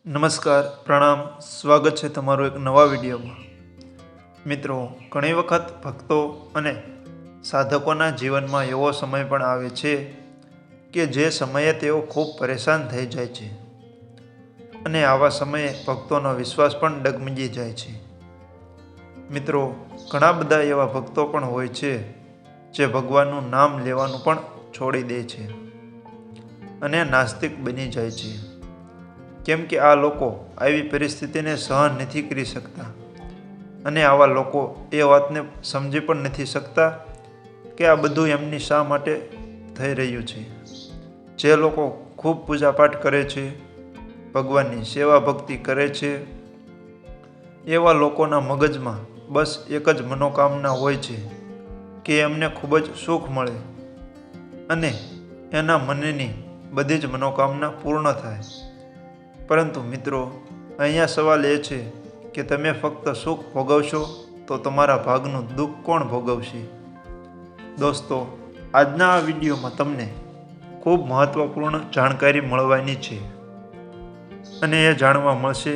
નમસ્કાર, પ્રણામ, સ્વાગત છે તમારું એક નવા વિડીયોમાં। મિત્રો, ઘણી વખત ભક્તો અને સાધકોના જીવનમાં એવો સમય પણ આવે છે કે જે સમયે તેઓ ખૂબ પરેશાન થઈ જાય છે અને આવા સમયે ભક્તોનો વિશ્વાસ પણ ડગમગી જાય છે। મિત્રો, ઘણા બધા એવા ભક્તો પણ હોય છે જે ભગવાનનું નામ લેવાનું પણ છોડી દે છે અને નાસ્તિક બની જાય છે, કેમ કે આ લોકો આવી પરિસ્થિતિને સહન નથી કરી શકતા અને આવા લોકો એ વાતને સમજી પણ નથી શકતા કે આ બધું એમની શા માટે થઈ રહ્યું છે। જે લોકો ખૂબ પૂજાપાઠ કરે છે, ભગવાનની સેવા ભક્તિ કરે છે, એવા લોકોના મગજમાં બસ એક જ મનોકામના હોય છે કે એમને ખૂબ જ સુખ મળે અને એના મનની બધી જ મનોકામના પૂર્ણ થાય। પરંતુ મિત્રો, અહીંયા સવાલ એ છે કે તમે ફક્ત સુખ ભોગવશો તો તમારા ભાગનું દુઃખ કોણ ભોગવશે? દોસ્તો, આજના આ વિડીયોમાં તમને ખૂબ મહત્વપૂર્ણ જાણકારી મળવાની છે અને એ જાણવા મળશે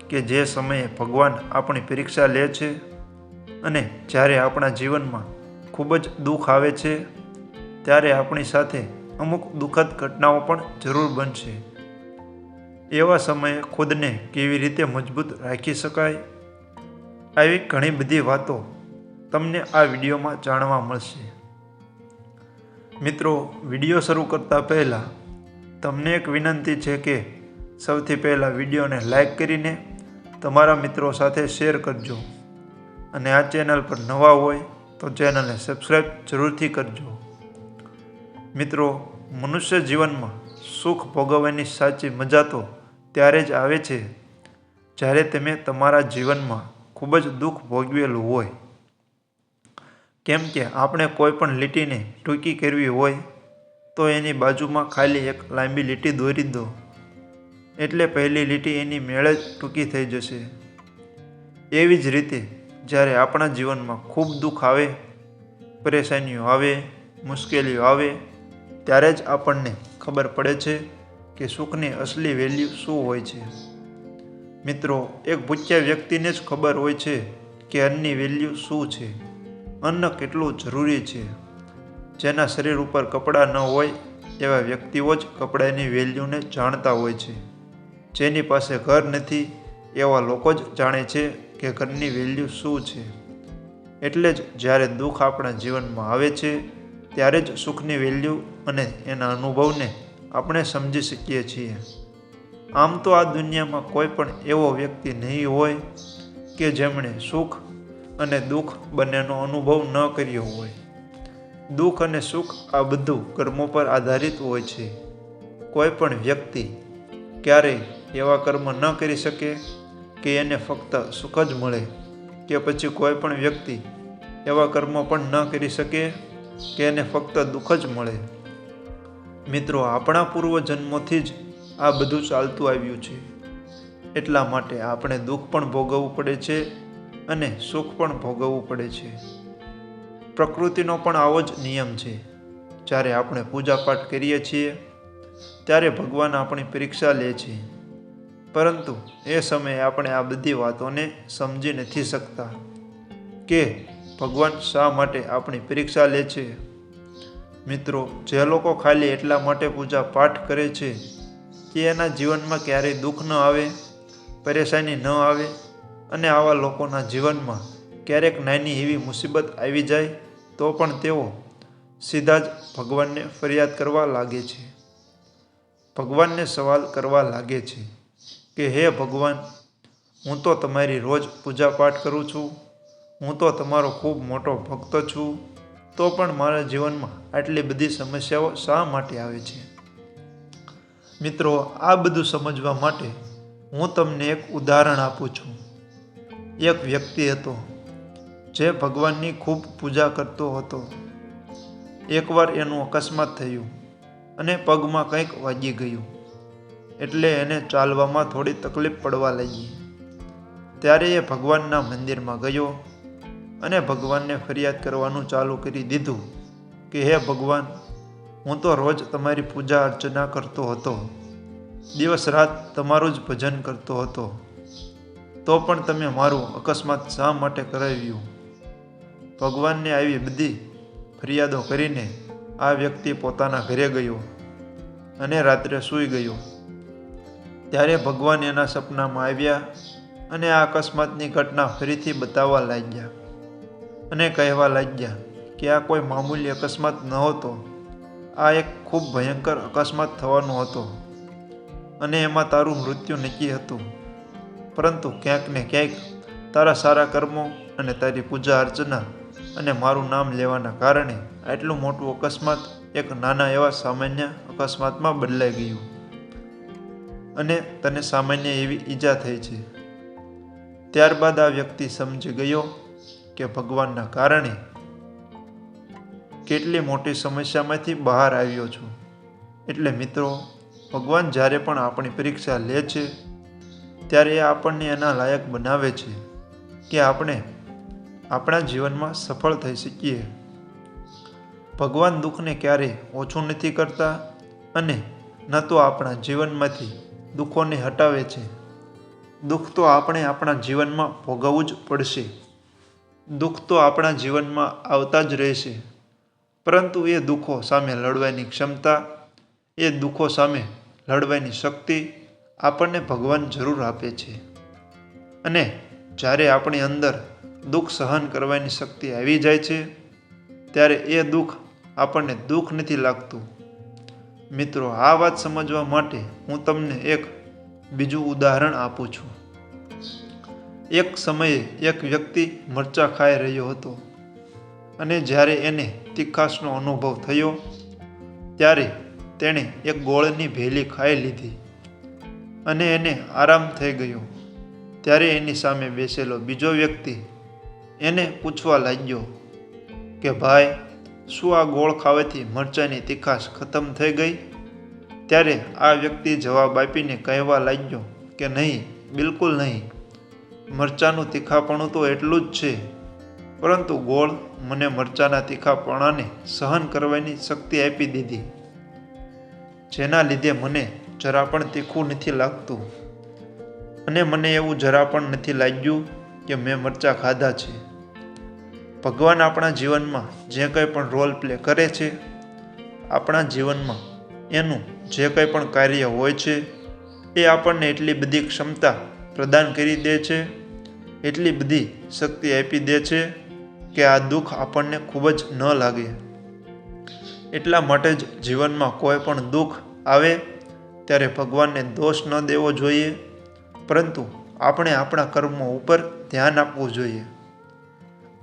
કે જે સમયે ભગવાન આપણી પરીક્ષા લે છે અને જ્યારે આપણા જીવનમાં ખૂબ જ દુઃખ આવે છે ત્યારે આપણી સાથે અમુક દુઃખદ ઘટનાઓ પણ જરૂર બનશે। એવા સમયે ખુદને કેવી રીતે મજબૂત રાખી શકાય, આવી ઘણી બધી વાતો તમને આ વિડીયોમાં જાણવા મળશે। મિત્રો, વિડીયો શરૂ કરતા પહેલાં તમને એક વિનંતી છે કે સૌથી પહેલાં વિડીયોને લાઈક કરીને તમારા મિત્રો સાથે શેર કરજો અને આ ચેનલ પર નવા હોય તો ચેનલને સબસ્ક્રાઈબ જરૂરથી કરજો। મિત્રો, મનુષ્ય જીવનમાં સુખ ભોગવવાની સાચી મજા તો ત્યારે જ આવે છે જ્યારે તમે તમારા જીવનમાં ખૂબ જ દુઃખ ભોગવેલું હોય, કેમ કે આપણે કોઈ પણ લીટીને ટૂંકી કરવી હોય તો એની બાજુમાં ખાલી એક લાંબી લીટી દોરી દો એટલે પહેલી લીટી એની મેળે જ ટૂંકી થઈ જશે। એવી જ રીતે જ્યારે આપણા જીવનમાં ખૂબ દુઃખ આવે, પરેશાનીઓ આવે, મુશ્કેલીઓ આવે ત્યારે જ આપણને ખબર પડે છે કે સુખની અસલી વેલ્યુ શું હોય છે। મિત્રો, એક ભૂખ્યા વ્યક્તિને જ ખબર હોય છે કે અન્નની વેલ્યુ શું છે, અન્ન કેટલું જરૂરી છે। જેના શરીર ઉપર કપડાં ન હોય એવા વ્યક્તિઓ જ કપડાની વેલ્યુને જાણતા હોય છે। જેની પાસે ઘર નથી એવા લોકો જ જાણે છે કે ઘરની વેલ્યુ શું છે। એટલે જ જ્યારે દુઃખ આપણા જીવનમાં આવે છે ત્યારે જ સુખની વેલ્યુ અને એના અનુભવને આપણે સમજી શકીએ છીએ। આમ તો આ દુનિયામાં કોઈ પણ એવો વ્યક્તિ નહીં હોય કે જેમણે સુખ અને દુઃખ બંનેનો અનુભવ ન કર્યો હોય। દુઃખ અને સુખ આ બધું કર્મો પર આધારિત હોય છે। કોઈ પણ વ્યક્તિ ક્યારેય એવા કર્મ ન કરી શકે કે એને ફક્ત સુખ જ મળે, કે પછી કોઈ પણ વ્યક્તિ એવા કર્મો પણ ન કરી શકે કે એને ફક્ત દુઃખ જ મળે। મિત્રો, આપણા પૂર્વજન્મોથી જ આ બધું ચાલતું આવ્યું છે, એટલા માટે આપણે દુઃખ પણ ભોગવવું પડે છે અને સુખ પણ ભોગવવું પડે છે। પ્રકૃતિનો પણ આવો જ નિયમ છે। જ્યારે આપણે પૂજાપાઠ કરીએ છીએ ત્યારે ભગવાન આપણી પરીક્ષા લે છે, પરંતુ એ સમયે આપણે આ બધી વાતોને સમજી નથી શકતા કે ભગવાન શા માટે આપણી પરીક્ષા લે છે। મિત્રો, જે લોકો ખાલી એટલા માટે પૂજા પાઠ કરે છે કે એના જીવનમાં ક્યારેય દુઃખ ન આવે, પરેશાની ન આવે અને આવા લોકોના જીવનમાં ક્યારેક નાની એવી મુસીબત આવી જાય તો પણ તેઓ સીધા જ ભગવાનને ફરિયાદ કરવા લાગે છે, ભગવાનને સવાલ કરવા લાગે છે કે હે ભગવાન, હું તો તમારી રોજ પૂજા પાઠ કરું છું, હું તો તમારો ખૂબ મોટો ભક્ત છું, તો પણ મારા જીવનમાં આટલી બધી સમસ્યાઓ શા માટે આવે છે। મિત્રો, આ બધું સમજવા માટે હું તમને એક ઉદાહરણ આપું છું। એક વ્યક્તિ હતો જે ભગવાનની ખૂબ પૂજા કરતો હતો। એકવાર એનું અકસ્માત થયું અને પગમાં કંઈક વાગી ગયું એટલે એને ચાલવામાં થોડી તકલીફ પડવા લાગી। ત્યારે એ ભગવાનના મંદિરમાં ગયો અને ભગવાનને ફરિયાદ કરવાનું ચાલુ કરી દીધું કે હે ભગવાન, હું તો રોજ તમારી પૂજા અર્ચના કરતો હતો, દિવસ રાત તમારું જ ભજન કરતો હતો, તો પણ તમે મારું અકસ્માત શા માટે કરાવ્યું? ભગવાનને આવી બધી ફરિયાદો કરીને આ વ્યક્તિ પોતાના ઘરે ગયો અને રાત્રે સૂઈ ગયો. ત્યારે ભગવાન એના સપનામાં આવ્યા અને આ અકસ્માતની ઘટના ફરીથી બતાવવા લાગ્યા અને કહેવા લાગ્યા કે આ કોઈ મામૂલી અકસ્માત નહોતો, આ એક ખૂબ ભયંકર અકસ્માત થવાનો હતો અને એમાં તારું મૃત્યુ નક્કી હતું. પરંતુ ક્યાંક ને ક્યાંક તારા સારા કર્મો અને તારી પૂજા અર્ચના અને મારું નામ લેવાના કારણે આટલું મોટું અકસ્માત એક નાના એવા સામાન્ય અકસ્માતમાં બદલાઈ ગયું અને તને સામાન્ય એવી ઈજા થઈ છે. ત્યારબાદ આ વ્યક્તિ સમજી ગયો કે ભગવાનના કારણે કેટલી મોટી સમસ્યામાંથી બહાર આવ્યો છું. એટલે મિત્રો, ભગવાન જ્યારે પણ આપણી પરીક્ષા લે છે ત્યારે એ આપણને એના લાયક બનાવે છે કે આપણે આપણા જીવનમાં સફળ થઈ શકીએ. ભગવાન દુઃખને ક્યારેય ઓછું નથી કરતા અને ન તો આપણા જીવનમાંથી દુઃખોને હટાવે છે. દુઃખ તો આપણે આપણા જીવનમાં ભોગવવું જ પડશે. દુઃખ તો આપણા જીવનમાં આવતા જ રહેશે, પરંતુ એ દુઃખો સામે લડવાની ક્ષમતા, એ દુઃખો સામે લડવાની શક્તિ આપણને ભગવાન જરૂર આપે છે. અને જ્યારે આપણી અંદર દુઃખ સહન કરવાની શક્તિ આવી જાય છે ત્યારે એ દુઃખ આપણને દુઃખ નથી લાગતું. મિત્રો, આ વાત સમજવા માટે હું તમને એક બીજું ઉદાહરણ આપું છું. એક સમયે એક વ્યક્તિ મરચાં ખાઈ રહ્યો હતો અને જ્યારે એને તીખાશનો અનુભવ થયો ત્યારે તેણે એક ગોળની ભેલી ખાઈ લીધી અને એને આરામ થઈ ગયો. ત્યારે એની સામે બેસેલો બીજો વ્યક્તિ એને પૂછવા લાગ્યો કે ભાઈ, શું આ ગોળ ખાવાથી મરચાંની તીખાશ ખતમ થઈ ગઈ? ત્યારે આ વ્યક્તિ જવાબ આપીને કહેવા લાગ્યો કે નહીં, બિલકુલ નહીં. મરચાંનું તીખાપણું તો એટલું જ છે, પરંતુ ગોળ મને મરચાંના તીખાપણાને સહન કરવાની શક્તિ આપી દીધી, જેના લીધે મને જરા પણ તીખું નથી લાગતું અને મને એવું જરા પણ નથી લાગ્યું કે મેં મરચાં ખાધા છે. ભગવાન આપણા જીવનમાં જે કંઈ પણ રોલ પ્લે કરે છે, આપણા જીવનમાં એનું જે કંઈ પણ કાર્ય હોય છે એ આપણને એટલી બધી ક્ષમતા પ્રદાન કરી દે છે, એટલી બધી શક્તિ આપી દે છે કે આ દુઃખ આપણને ખૂબ જ ન લાગે. એટલા માટે જ જીવનમાં કોઈ પણ દુઃખ આવે ત્યારે ભગવાનને દોષ ન દેવો જોઈએ, પરંતુ આપણે આપણા કર્મો ઉપર ધ્યાન આપવું જોઈએ.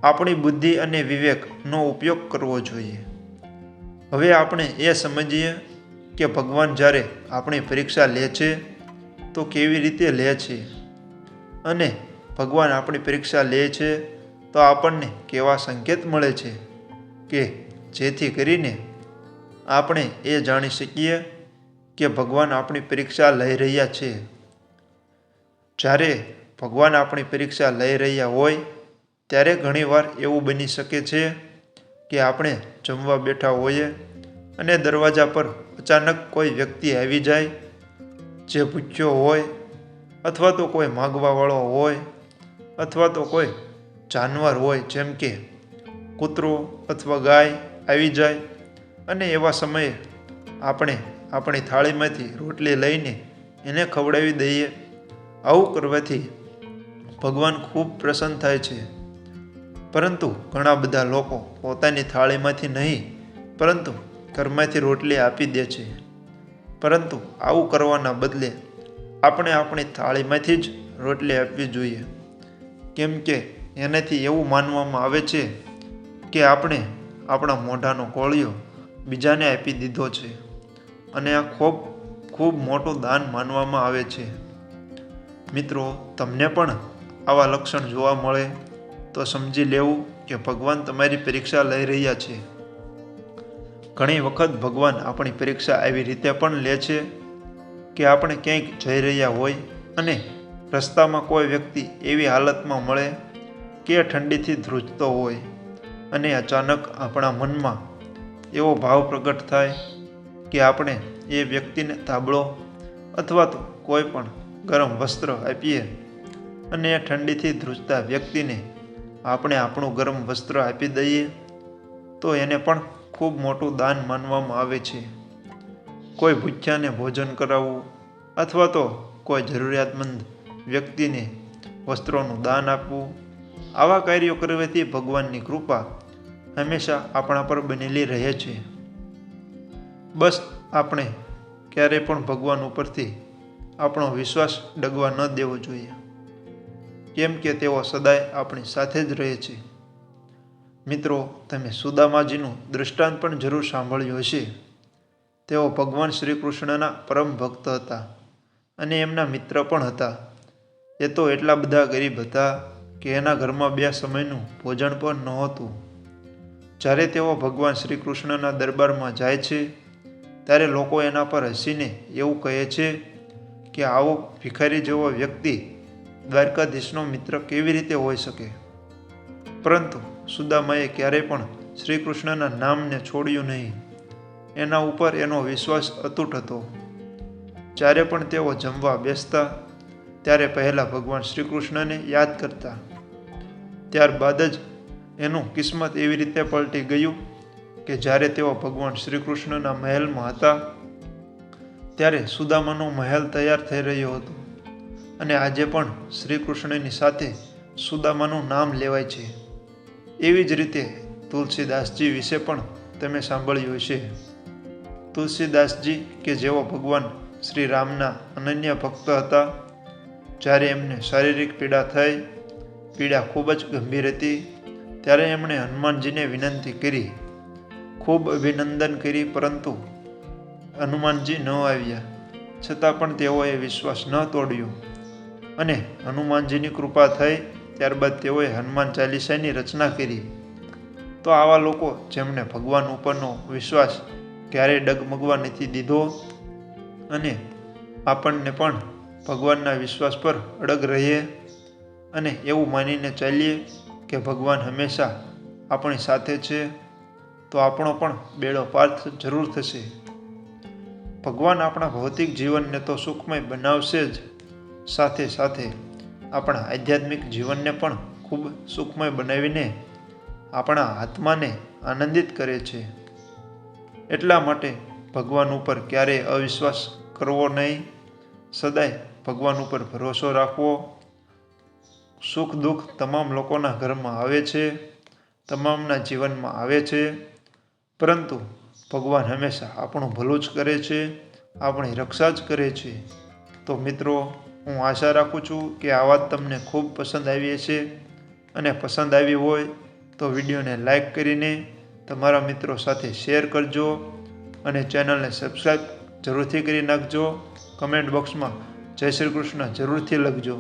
આપણી બુદ્ધિ અને વિવેકનો ઉપયોગ કરવો જોઈએ. હવે આપણે એ સમજીએ કે ભગવાન જ્યારે આપણી પરીક્ષા લે છે તો કેવી રીતે લે છે, અને ભગવાન આપણી પરીક્ષા લે છે તો આપણને કેવા સંકેત મળે છે કે જેથી કરીને આપણે એ જાણી શકીએ કે ભગવાન આપણી પરીક્ષા લઈ રહ્યા છે. જ્યારે ભગવાન આપણી પરીક્ષા લઈ રહ્યા હોય ત્યારે ઘણીવાર એવું બની શકે છે કે આપણે જમવા બેઠા હોઈએ અને દરવાજા પર અચાનક કોઈ વ્યક્તિ આવી જાય જે ભૂખ્યો હોય, અથવા તો કોઈ માગવાવાળો હોય, અથવા તો કોઈ જાનવર હોય જેમ કે કૂતરો અથવા ગાય આવી જાય અને એવા સમયે આપણે આપણી થાળીમાંથી રોટલી લઈને એને ખવડાવી દઈએ. આવું કરવાથી ભગવાન ખૂબ પ્રસન્ન થાય છે. પરંતુ ઘણા બધા લોકો પોતાની થાળીમાંથી નહીં પરંતુ ઘરમાંથી રોટલી આપી દે છે. પરંતુ આવું કરવાના બદલે આપણે આપણી થાળીમાંથી જ રોટલી આપવી જોઈએ, કેમ કે એનાથી એવું માનવામાં આવે છે કે આપણે આપણા મોઢાનો કોળિયો બીજાને આપી દીધો છે અને આ ખૂબ મોટું દાન માનવામાં આવે છે. મિત્રો, તમને પણ આવા લક્ષણ જોવા મળે તો સમજી લેવું કે ભગવાન તમારી પરીક્ષા લઈ રહ્યા છે. ઘણી વખત ભગવાન આપણી પરીક્ષા આવી રીતે પણ લે છે કે આપણે ક્યાંક જઈ રહ્યા હોય અને રસ્તામાં કોઈ વ્યક્તિ એવી હાલતમાં મળે કે ઠંડીથી ધ્રુજતો હોય અને અચાનક આપણા મનમાં એવો ભાવ પ્રગટ થાય કે આપણે એ વ્યક્તિને તાબડો અથવા તો કોઈ પણ ગરમ વસ્ત્ર આપીએ અને એ ઠંડીથી ધ્રુજતા વ્યક્તિને આપણે આપણું ગરમ વસ્ત્ર આપી દઈએ તો એને પણ ખૂબ મોટું દાન માનવામાં આવે છે. કોઈ ભૂખ્યાને ભોજન કરાવવું અથવા તો કોઈ જરૂરિયાતમંદ વ્યક્તિને વસ્ત્રોનું દાન આપવું, આવા કાર્યો કરવાથી ભગવાનની કૃપા હંમેશા આપણા પર બનેલી રહે છે. બસ આપણે ક્યારેય પણ ભગવાન ઉપરથી આપણો વિશ્વાસ ડગવા ન દેવો જોઈએ, કેમ કે તેઓ સદાય આપણી સાથે જ રહે છે. મિત્રો, તમે સુદામાજીનું દૃષ્ટાંત પણ જરૂર સાંભળ્યું હશે. તેઓ ભગવાન શ્રી કૃષ્ણના પરમ ભક્ત હતા અને એમના મિત્ર પણ હતા. એ તો એટલા બધા ગરીબ હતા કે એના ઘરમાં 2 સમયનું ભોજન પણ નહોતું. જ્યારે તેઓ ભગવાન શ્રી કૃષ્ણના દરબારમાં જાય છે ત્યારે લોકો એના પર હસીને એવું કહે છે કે આવો ભિખારી જેવો વ્યક્તિ દ્વારકાધીશનો મિત્ર કેવી રીતે હોઈ શકે? પરંતુ સુદામાએ ક્યારેય પણ શ્રી કૃષ્ણના નામને છોડ્યું નહીં. એના ઉપર એનો વિશ્વાસ અતૂટ હતો. જ્યારે પણ તેઓ જમવા બેસતા ત્યારે પહેલાં ભગવાન શ્રી કૃષ્ણને યાદ કરતા. ત્યારબાદ જ એનું કિસ્મત એવી રીતે પલટી ગયું કે જ્યારે તેઓ ભગવાન શ્રી કૃષ્ણના મહેલમાં હતા ત્યારે સુદામાનો મહેલ તૈયાર થઈ રહ્યો હતો અને આજે પણ શ્રી કૃષ્ણની સાથે સુદામાનું નામ લેવાય છે. એવી જ રીતે તુલસીદાસજી વિશે પણ તમે સાંભળ્યું હશે. તુલસીદાસજી કે જેઓ ભગવાન શ્રી રામના અનન્ય ભક્ત હતા, જ્યારે એમને શારીરિક પીડા થઈ, પીડા ખૂબ જ ગંભીર હતી, ત્યારે એમણે હનુમાનજીને વિનંતી કરી, ખૂબ અભિનંદન કરી, પરંતુ હનુમાનજી ન આવ્યા. છતાં પણ તેઓએ વિશ્વાસ ન તોડ્યો અને હનુમાનજીની કૃપા થઈ. ત્યારબાદ તેઓએ હનુમાન ચાલીસાની રચના કરી. તો આવા લોકો જેમણે ભગવાન ઉપરનો વિશ્વાસ ક્યારેય ડગમગવા નથી દીધો અને આપણને પણ ભગવાનના વિશ્વાસ પર અડગ રહીએ અને એવું માનીને ચાલીએ કે ભગવાન હંમેશા આપણી સાથે છે, તો આપણો પણ બેડો પાર જરૂર થશે. ભગવાન આપણા ભૌતિક જીવનને તો સુખમય બનાવશે જ, સાથે સાથે આપણા આધ્યાત્મિક જીવનને પણ ખૂબ સુખમય બનાવીને આપણા આત્માને આનંદિત કરે છે. એટલા માટે ભગવાન ઉપર ક્યારેય અવિશ્વાસ કરવો નહીં. સદાય ભગવાન ઉપર ભરોસો રાખવો. સુખ દુઃખ તમામ લોકોના ઘરમાં આવે છે, તમામના જીવનમાં આવે છે, પરંતુ ભગવાન હંમેશા આપણું ભલું જ કરે છે, આપણી રક્ષા જ કરે છે. તો મિત્રો, હું આશા રાખું છું કે આ વાત તમને ખૂબ પસંદ આવી હશે અને પસંદ આવી હોય તો વિડીયોને લાઈક કરીને તમારા મિત્રો સાથે શેર કરજો અને ચેનલને સબસ્ક્રાઈબ જરૂરથી કરી નાખજો. કમેન્ટ બોક્સમાં જય શ્રી કૃષ્ણ જરૂરથી લખજો.